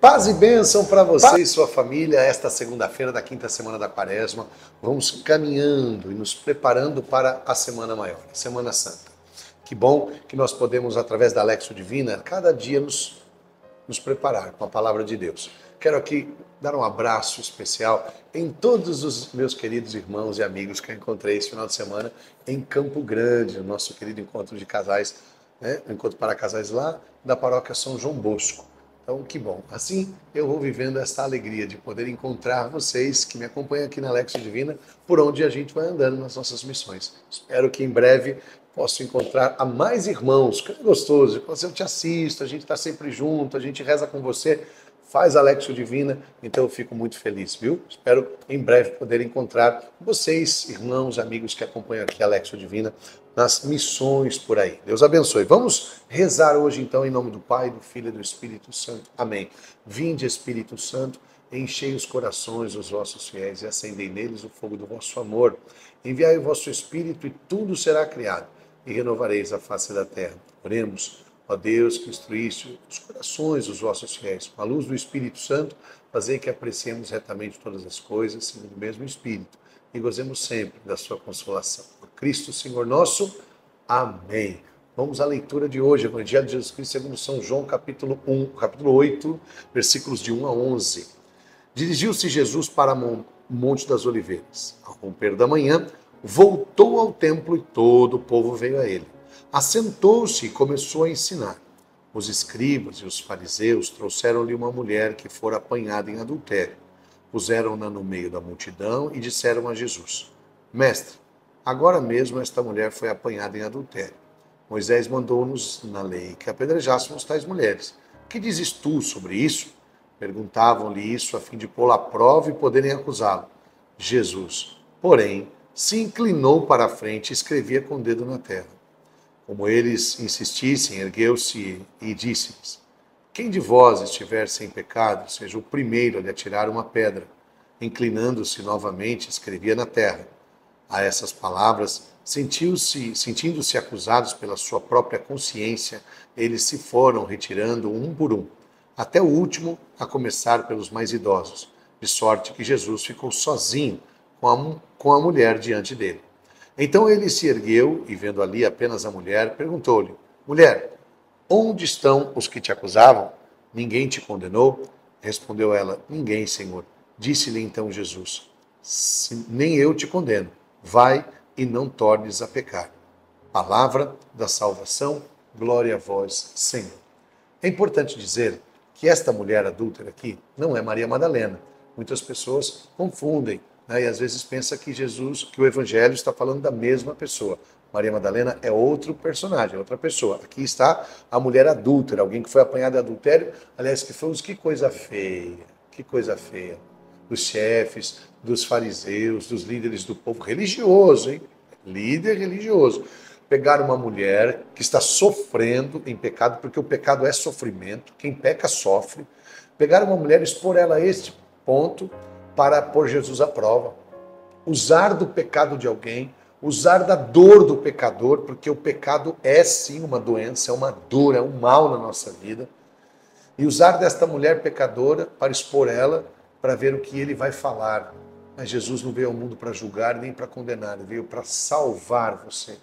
Paz e bênção para você e sua família. Esta segunda-feira da quinta semana da Quaresma, vamos caminhando e nos preparando para a Semana Maior, a Semana Santa. Que bom que nós podemos, através da Lexio Divina, cada dia nos preparar com a Palavra de Deus. Quero aqui dar um abraço especial em todos os meus queridos irmãos e amigos que eu encontrei esse final de semana em Campo Grande, no nosso querido encontro de casais, encontro para casais lá da paróquia São João Bosco. Então, que bom. Assim, eu vou vivendo esta alegria de poder encontrar vocês que me acompanham aqui na Lexio Divina, por onde a gente vai andando nas nossas missões. Espero que em breve possa encontrar a mais irmãos. Que é gostoso. Eu te assisto, a gente está sempre junto, a gente reza com você, faz a Lexio Divina, então eu fico muito feliz, viu? Espero em breve poder encontrar vocês, irmãos, amigos que acompanham aqui a Lexio Divina, nas missões por aí. Deus abençoe. Vamos rezar hoje então em nome do Pai, do Filho e do Espírito Santo. Amém. Vinde, Espírito Santo, enchei os corações dos vossos fiéis e acendei neles o fogo do vosso amor. Enviai o vosso Espírito e tudo será criado e renovareis a face da terra. Oremos. Ó Deus, que instruíste os corações dos vossos fiéis, com a luz do Espírito Santo, fazei que apreciemos retamente todas as coisas, segundo o mesmo Espírito, e gozemos sempre da sua consolação. Por Cristo, Senhor nosso. Amém. Vamos à leitura de hoje, Evangelho de Jesus Cristo segundo São João, capítulo 8, versículos de 1 a 11. Dirigiu-se Jesus para o Monte das Oliveiras. Ao romper da manhã, voltou ao templo e todo o povo veio a ele. Assentou-se e começou a ensinar. Os escribas e os fariseus trouxeram-lhe uma mulher que fora apanhada em adultério. Puseram-na no meio da multidão e disseram a Jesus: Mestre, agora mesmo esta mulher foi apanhada em adultério. Moisés mandou-nos na lei que apedrejássemos tais mulheres. Que dizes tu sobre isso? Perguntavam-lhe isso a fim de pô-lo à prova e poderem acusá-lo. Jesus, porém, se inclinou para a frente e escrevia com o dedo na terra. Como eles insistissem, ergueu-se e disse-lhes: Quem de vós estiver sem pecado, seja o primeiro a lhe atirar uma pedra. Inclinando-se novamente, escrevia na terra. A essas palavras, sentindo-se acusados pela sua própria consciência, eles se foram retirando um por um, até o último, a começar pelos mais idosos, de sorte que Jesus ficou sozinho com a mulher diante dele. Então ele se ergueu e, vendo ali apenas a mulher, perguntou-lhe: Mulher, onde estão os que te acusavam? Ninguém te condenou? Respondeu ela: Ninguém, Senhor. Disse-lhe então Jesus: Nem eu te condeno. Vai e não tornes a pecar. Palavra da salvação, glória a vós, Senhor. É importante dizer que esta mulher adúltera aqui não é Maria Madalena. Muitas pessoas confundem, e às vezes pensa que o Evangelho está falando da mesma pessoa. Maria Madalena é outro personagem, outra pessoa. Aqui está a mulher adúltera, alguém que foi apanhado de adultério. Aliás, que coisa feia, que coisa feia. Dos chefes, dos fariseus, dos líderes do povo religioso, hein? Líder religioso. Pegaram uma mulher que está sofrendo em pecado, porque o pecado é sofrimento, quem peca sofre. Pegaram uma mulher e expor ela a este ponto para pôr Jesus à prova. Usar do pecado de alguém, usar da dor do pecador, porque o pecado é sim uma doença, é uma dor, é um mal na nossa vida. E usar desta mulher pecadora para expor ela, para ver o que ele vai falar. Mas Jesus não veio ao mundo para julgar nem para condenar, ele veio para salvar você.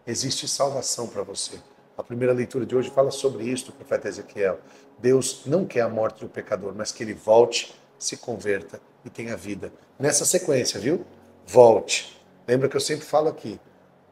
Existe salvação para você. A primeira leitura de hoje fala sobre isso do profeta Ezequiel. Deus não quer a morte do pecador, mas que ele volte, se converta e tenha vida. Nessa sequência, viu? Volte. Lembra que eu sempre falo aqui,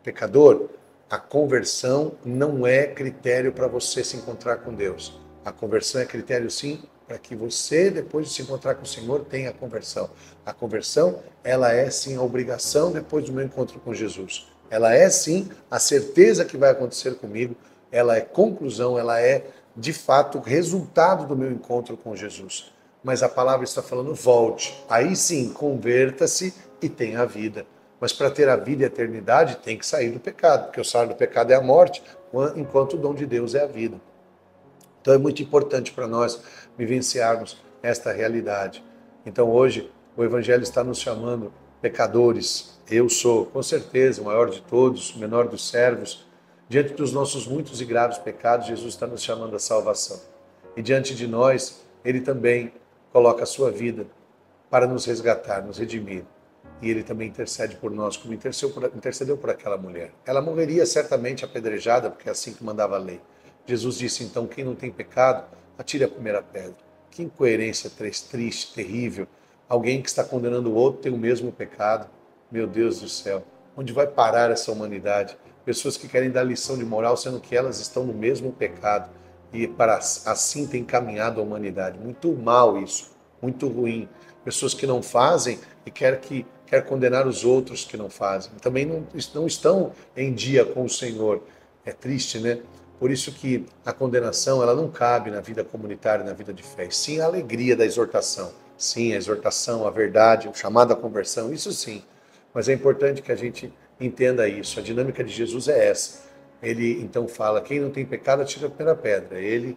pecador, a conversão não é critério para você se encontrar com Deus. A conversão é critério, sim, para que você, depois de se encontrar com o Senhor, tenha a conversão. A conversão, ela é, sim, a obrigação depois do meu encontro com Jesus. Ela é, sim, a certeza que vai acontecer comigo. Ela é conclusão, ela é, de fato, resultado do meu encontro com Jesus. Mas a palavra está falando, volte. Aí sim, converta-se e tenha a vida. Mas para ter a vida e a eternidade, tem que sair do pecado, porque o salário do pecado é a morte, enquanto o dom de Deus é a vida. Então é muito importante para nós vivenciarmos esta realidade. Então hoje o Evangelho está nos chamando pecadores. Eu sou, com certeza, o maior de todos, o menor dos servos. Diante dos nossos muitos e graves pecados, Jesus está nos chamando à salvação. E diante de nós, ele também coloca a sua vida para nos resgatar, nos redimir. E ele também intercede por nós, como intercedeu por aquela mulher. Ela morreria certamente apedrejada, porque é assim que mandava a lei. Jesus disse, então, quem não tem pecado, atire a primeira pedra. Que incoerência triste, terrível. Alguém que está condenando o outro tem o mesmo pecado. Meu Deus do céu, onde vai parar essa humanidade? Pessoas que querem dar lição de moral, sendo que elas estão no mesmo pecado. E para assim tem caminhado a humanidade. Muito mal isso, muito ruim. Pessoas que não fazem e quer condenar os outros que não fazem. Também não estão em dia com o Senhor. É triste, né? Por isso que a condenação ela não cabe na vida comunitária, na vida de fé. Sim, a alegria da exortação. Sim, a exortação, a verdade, o chamado à conversão, isso sim. Mas é importante que a gente entenda isso. A dinâmica de Jesus é essa. Ele então fala, quem não tem pecado, atira a primeira pedra. Ele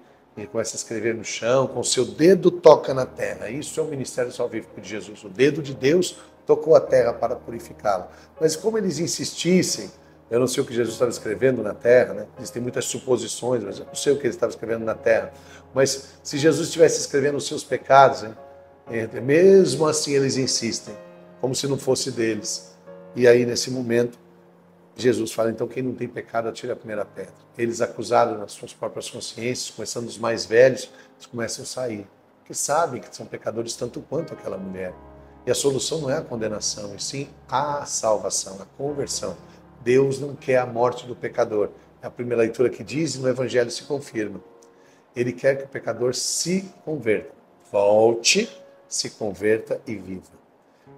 começa a escrever no chão, com o seu dedo toca na terra. Isso é o ministério salvífico de Jesus. O dedo de Deus tocou a terra para purificá-la. Mas como eles insistissem, eu não sei o que Jesus estava escrevendo na terra, né? Existem muitas suposições, mas eu não sei o que ele estava escrevendo na terra. Mas se Jesus estivesse escrevendo os seus pecados, hein? Mesmo assim eles insistem, como se não fosse deles. E aí, nesse momento, Jesus fala, então quem não tem pecado, atire a primeira pedra. Eles acusados nas suas próprias consciências, começando os mais velhos, eles começam a sair. Porque sabem que são pecadores tanto quanto aquela mulher. E a solução não é a condenação, e sim a salvação, a conversão. Deus não quer a morte do pecador. É a primeira leitura que diz e no Evangelho se confirma. Ele quer que o pecador se converta. Volte, se converta e viva.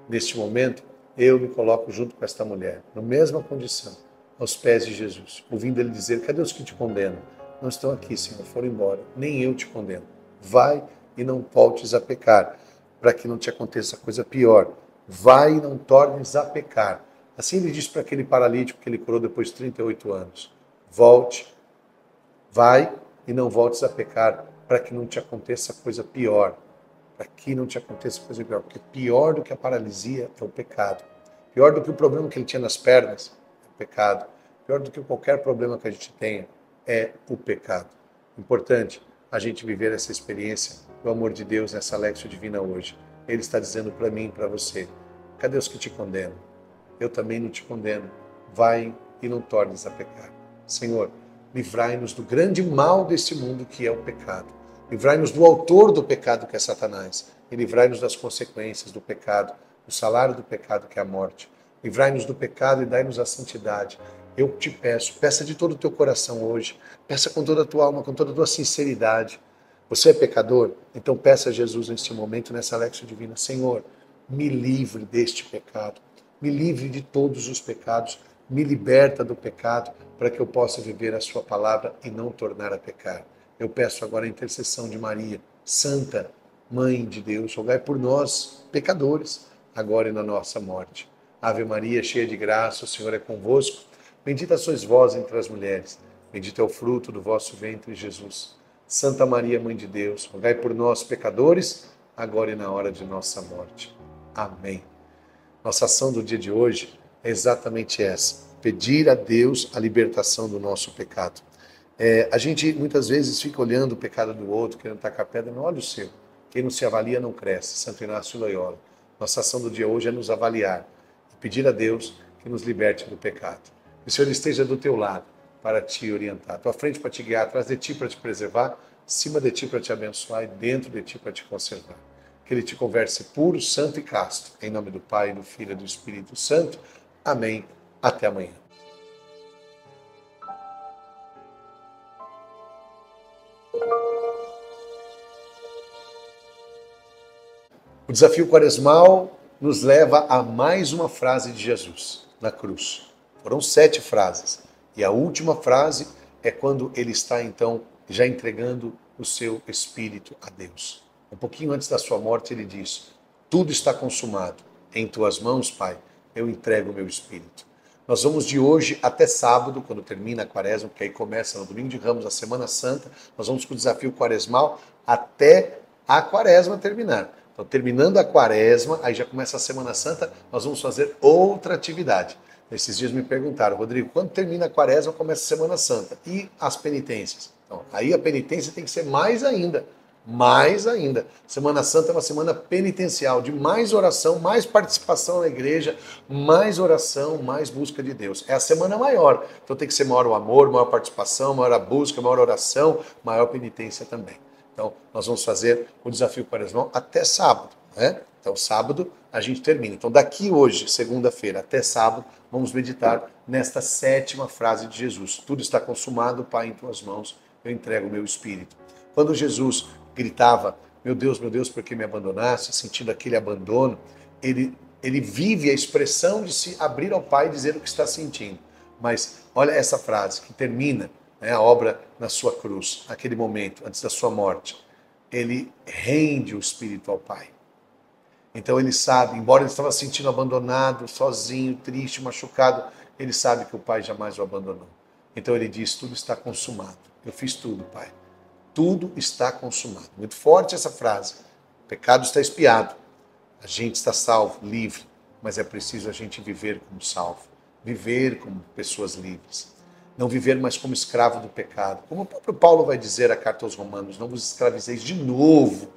Neste momento, eu me coloco junto com esta mulher, na mesma condição, aos pés de Jesus, ouvindo ele dizer, cadê os que te condenam? Não estão aqui, Senhor, foram embora, nem eu te condeno. Vai e não voltes a pecar, para que não te aconteça coisa pior. Vai e não tornes a pecar. Assim ele disse para aquele paralítico que ele curou depois de 38 anos. Volte, vai e não voltes a pecar, para que não te aconteça coisa pior. Para que não te aconteça coisa pior. Porque pior do que a paralisia é o pecado. Pior do que o problema que ele tinha nas pernas é o pecado. Pior do que qualquer problema que a gente tenha é o pecado. Importante a gente viver essa experiência do amor de Deus nessa Léxio Divina hoje. Ele está dizendo para mim e para você, cadê os que te condenam? Eu também não te condeno. Vai e não tornes a pecar. Senhor, livrai-nos do grande mal desse mundo que é o pecado. Livrai-nos do autor do pecado que é Satanás. E livrai-nos das consequências do pecado, o salário do pecado que é a morte. Livrai-nos do pecado e dai-nos a santidade. Eu te peço, peça de todo o teu coração hoje. Peça com toda a tua alma, com toda a tua sinceridade. Você é pecador? Então peça a Jesus neste momento, nessa Léxio Divina. Senhor, me livre deste pecado. Me livre de todos os pecados. Me liberta do pecado para que eu possa viver a sua palavra e não tornar a pecar. Eu peço agora a intercessão de Maria, Santa Mãe de Deus, rogai por nós, pecadores, agora e na nossa morte. Ave Maria, cheia de graça, o Senhor é convosco. Bendita sois vós entre as mulheres. Bendito é o fruto do vosso ventre, Jesus. Santa Maria, Mãe de Deus, rogai por nós, pecadores, agora e na hora de nossa morte. Amém. Nossa ação do dia de hoje é exatamente essa. Pedir a Deus a libertação do nosso pecado. A gente muitas vezes fica olhando o pecado do outro, querendo tacar pedra, não olha o seu. Quem não se avalia não cresce. Santo Inácio Loyola. Nossa ação do dia hoje é nos avaliar e pedir a Deus que nos liberte do pecado. Que o Senhor esteja do teu lado para te orientar, à tua frente para te guiar, atrás de ti para te preservar, acima de ti para te abençoar e dentro de ti para te conservar. Que Ele te converse puro, santo e casto. Em nome do Pai, do Filho e do Espírito Santo. Amém. Até amanhã. O desafio quaresmal nos leva a mais uma frase de Jesus na cruz. Foram 7 frases. E a última frase é quando ele está, então, já entregando o seu espírito a Deus. Um pouquinho antes da sua morte, ele diz, tudo está consumado. Em tuas mãos, Pai, eu entrego o meu espírito. Nós vamos de hoje até sábado, quando termina a quaresma, porque aí começa no domingo de Ramos, a Semana Santa, nós vamos com o desafio quaresmal até a quaresma terminar. Então, terminando a quaresma, aí já começa a Semana Santa, nós vamos fazer outra atividade. Esses dias me perguntaram, Rodrigo, quando termina a quaresma, começa a Semana Santa? E as penitências? Então, aí a penitência tem que ser mais ainda, Mais ainda, Semana Santa é uma semana penitencial, de mais oração, mais participação na igreja, mais oração, mais busca de Deus. É a semana maior, então tem que ser maior o amor, maior participação, maior a busca, maior oração, maior penitência também. Então, nós vamos fazer o desafio quaresmal até sábado, né? Então, sábado a gente termina. Então, daqui hoje, segunda-feira, até sábado, vamos meditar nesta 7ª frase de Jesus. Tudo está consumado, Pai, em tuas mãos, eu entrego o meu espírito. Quando Jesus gritava, meu Deus, por que me abandonaste? Sentindo aquele abandono, ele vive a expressão de se abrir ao Pai e dizer o que está sentindo. Mas olha essa frase que termina, né, a obra na sua cruz, naquele momento, antes da sua morte. Ele rende o espírito ao Pai. Então ele sabe, embora ele estava se sentindo abandonado, sozinho, triste, machucado, ele sabe que o Pai jamais o abandonou. Então ele diz, tudo está consumado. Eu fiz tudo, Pai. Tudo está consumado. Muito forte essa frase. O pecado está expiado. A gente está salvo, livre. Mas é preciso a gente viver como salvo. Viver como pessoas livres. Não viver mais como escravo do pecado. Como o próprio Paulo vai dizer a carta aos Romanos, não vos escravizeis de novo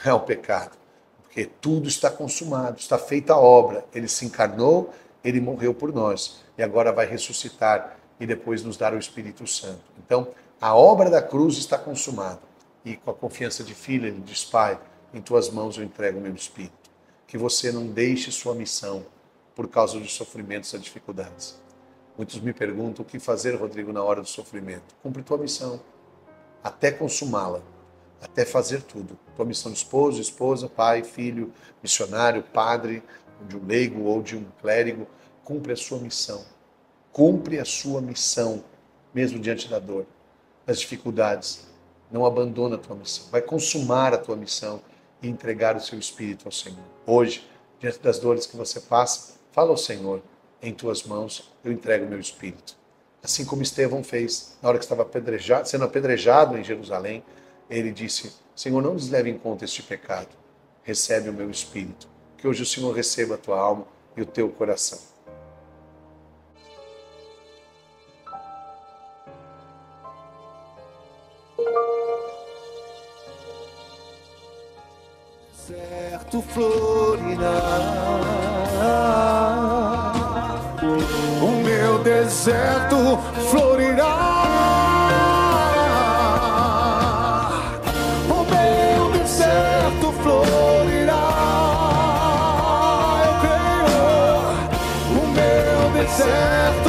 ao pecado. Porque tudo está consumado, está feita a obra. Ele se encarnou, ele morreu por nós. E agora vai ressuscitar e depois nos dar o Espírito Santo. Então, a obra da cruz está consumada. E com a confiança de filho, ele diz, Pai, em tuas mãos eu entrego o meu espírito. Que você não deixe sua missão por causa dos sofrimentos e dificuldades. Muitos me perguntam o que fazer, Rodrigo, na hora do sofrimento. Cumpre tua missão, até consumá-la, até fazer tudo. Tua missão de esposo, esposa, pai, filho, missionário, padre, de um leigo ou de um clérigo, cumpre a sua missão. Cumpre a sua missão, mesmo diante da dor, das dificuldades. Não abandona a tua missão. Vai consumar a tua missão e entregar o seu espírito ao Senhor. Hoje, diante das dores que você passa, fala ao Senhor, em tuas mãos eu entrego o meu espírito. Assim como Estevão fez, na hora que estava sendo apedrejado em Jerusalém, ele disse, Senhor, não nos leve em conta este pecado. Recebe o meu espírito. Que hoje o Senhor receba a tua alma e o teu coração. Deserto florirá, o meu deserto florirá, o meu deserto florirá, eu creio, o meu deserto